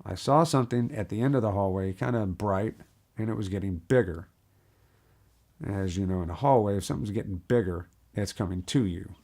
I saw something at the end of the hallway, kind of bright, and it was getting bigger. As you know, in a hallway, if something's getting bigger, it's coming to you.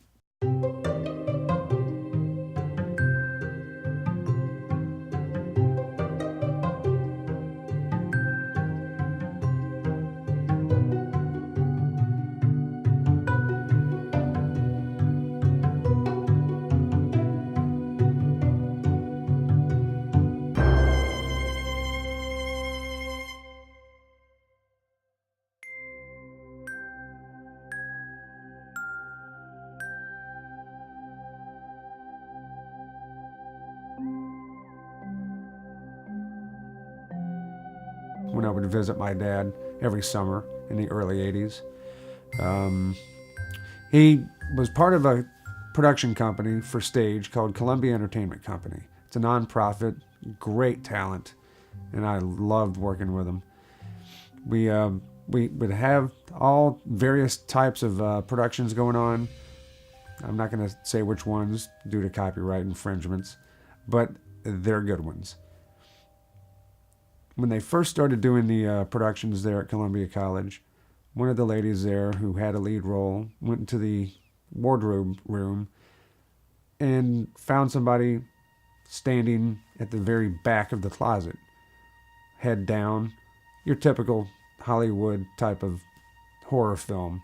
When I would visit my dad every summer in the early 80s. Um, he was part of a production company for stage called Columbia Entertainment Company. It's a nonprofit, great talent, and I loved working with him. We would have all various types of productions going on. I'm not going to say which ones due to copyright infringements, but they're good ones. When they first started doing the productions there at Columbia College, one of the ladies there who had a lead role went into the wardrobe room and found somebody standing at the very back of the closet, head down, your typical Hollywood type of horror film.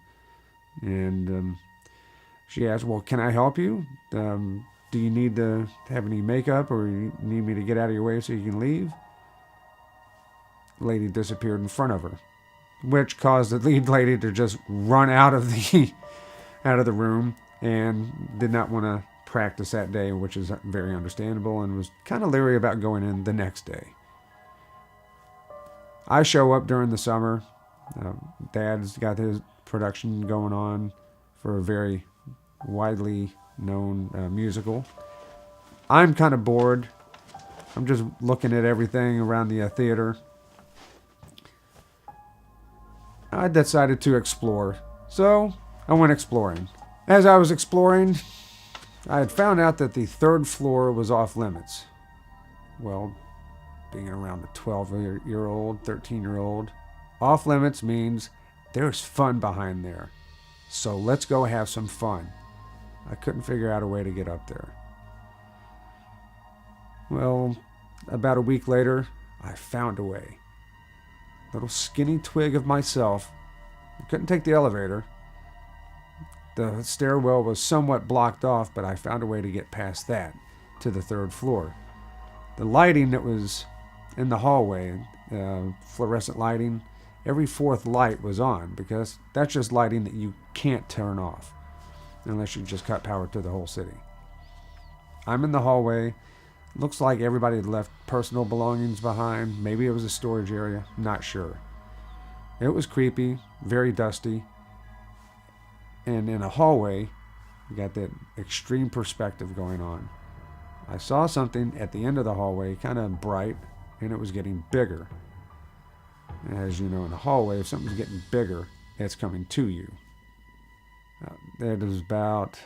And she asked, "Well, can I help you? Do you need to have any makeup, or you need me to get out of your way so you can leave?" The lady disappeared in front of her, which caused the lead lady to just run out of the out of the room and did not want to practice that day, which is very understandable, and was kind of leery about going in the next day. I show up during the summer. Dad's got his production going on for a very widely known musical. I'm kind of bored. I'm just looking at everything around the theater. I decided to explore, so I went exploring. As I was exploring, I had found out that the third floor was off limits. Well, being around the 12-year-old, 13-year-old, off limits means there's fun behind there. So let's go have some fun. I couldn't figure out a way to get up there. Well, about a week later, I found a way. Little skinny twig of myself. I couldn't take the elevator. The stairwell was somewhat blocked off, but I found a way to get past that to the third floor. The lighting that was in the hallway, fluorescent lighting, every fourth light was on, because that's just lighting that you can't turn off unless you just cut power to the whole city. I'm in the hallway. Looks like everybody had left personal belongings behind. Maybe it was a storage area. Not sure. It was creepy, very dusty. And in a hallway, you got that extreme perspective going on. I saw something at the end of the hallway, kind of bright, and it was getting bigger. As you know, in a hallway, if something's getting bigger, it's coming to you. It was about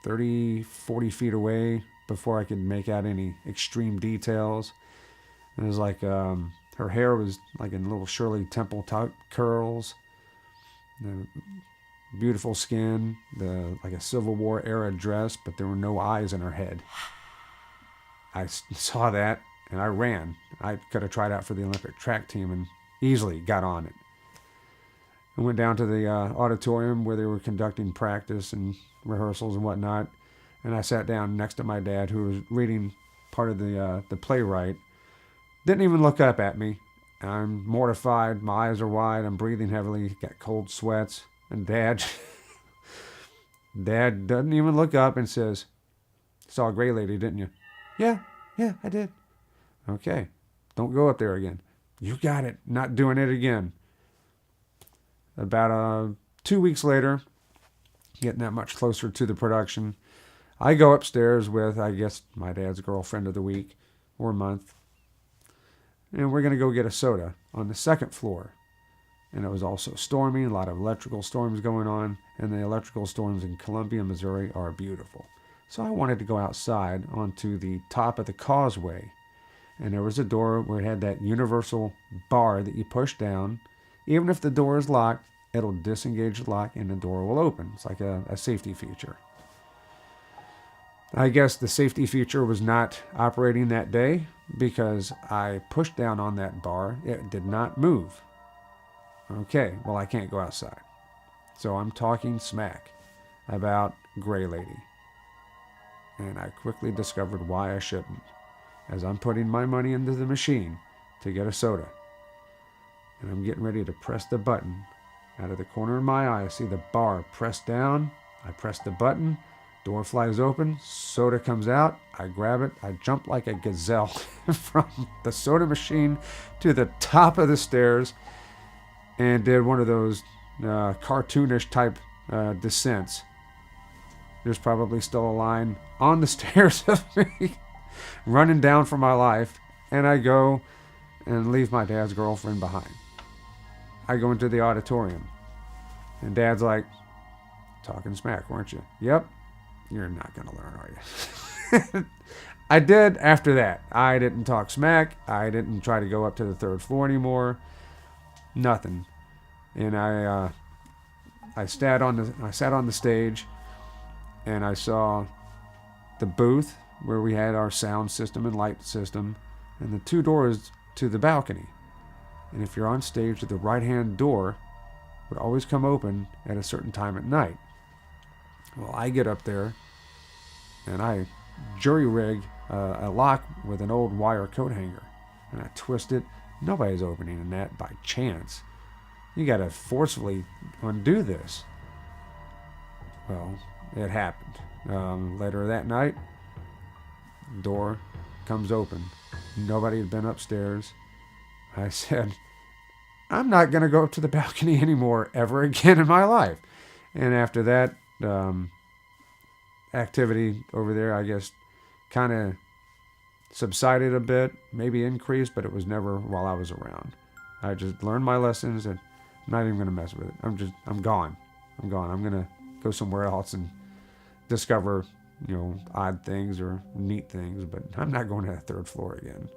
30, 40 feet away before I could make out any extreme details. It was like her hair was like in little Shirley Temple type curls, the beautiful skin, like a Civil War era dress, but there were no eyes in her head. I saw that and I ran. I could have tried out for the Olympic track team and easily got on it. I went down to the auditorium where they were conducting practice and rehearsals and whatnot. And I sat down next to my dad, who was reading part of the playwright. Didn't even look up at me. I'm mortified. My eyes are wide. I'm breathing heavily. Got cold sweats. And Dad doesn't even look up and says, "Saw a gray lady, didn't you?" Yeah, I did." "Okay, don't go up there again." "You got it. Not doing it again." About 2 weeks later, getting that much closer to the production, I go upstairs with, I guess, my dad's girlfriend of the week or month. And we're going to go get a soda on the second floor. And it was also stormy, a lot of electrical storms going on. And the electrical storms in Columbia, Missouri are beautiful. So I wanted to go outside onto the top of the causeway And there was a door where it had that universal bar that you push down. Even if the door is locked, it'll disengage the lock and the door will open. It's like a safety feature. I guess the safety feature was not operating that day because I pushed down on that bar. It did not move. Okay, well, I can't go outside. So I'm talking smack about Gray Lady. And I quickly discovered why I shouldn't, as I'm putting my money into the machine to get a soda. And I'm getting ready to press the button. Out of the corner of my eye, I see the bar pressed down. I press the button. Door flies open, soda comes out, I grab it, I jump like a gazelle from the soda machine to the top of the stairs and did one of those cartoonish type descents. There's probably still a line on the stairs of me running down for my life, and I go and leave my dad's girlfriend behind. I go into the auditorium, and Dad's like, talking smack, weren't you? Yep. You're not going to learn, are you? I did after that. I didn't talk smack. I didn't try to go up to the third floor anymore. Nothing. And I sat on the stage, and I saw the booth where we had our sound system and light system, and the two doors to the balcony. And if you're on stage, the right-hand door would always come open at a certain time at night. Well, I get up there, and I jury-rig a lock with an old wire coat hanger, and I twist it. Nobody's opening that by chance. You got to forcefully undo this. Well, it happened. Later that night, door comes open. Nobody had been upstairs. I said, I'm not going to go up to the balcony anymore ever again in my life. And after that, activity over there, I guess, kind of subsided a bit, maybe increased, but it was never while I was around. I just learned my lessons, and I'm not even going to mess with it. I'm gone. I'm going to go somewhere else and discover, odd things or neat things, but I'm not going to that third floor again.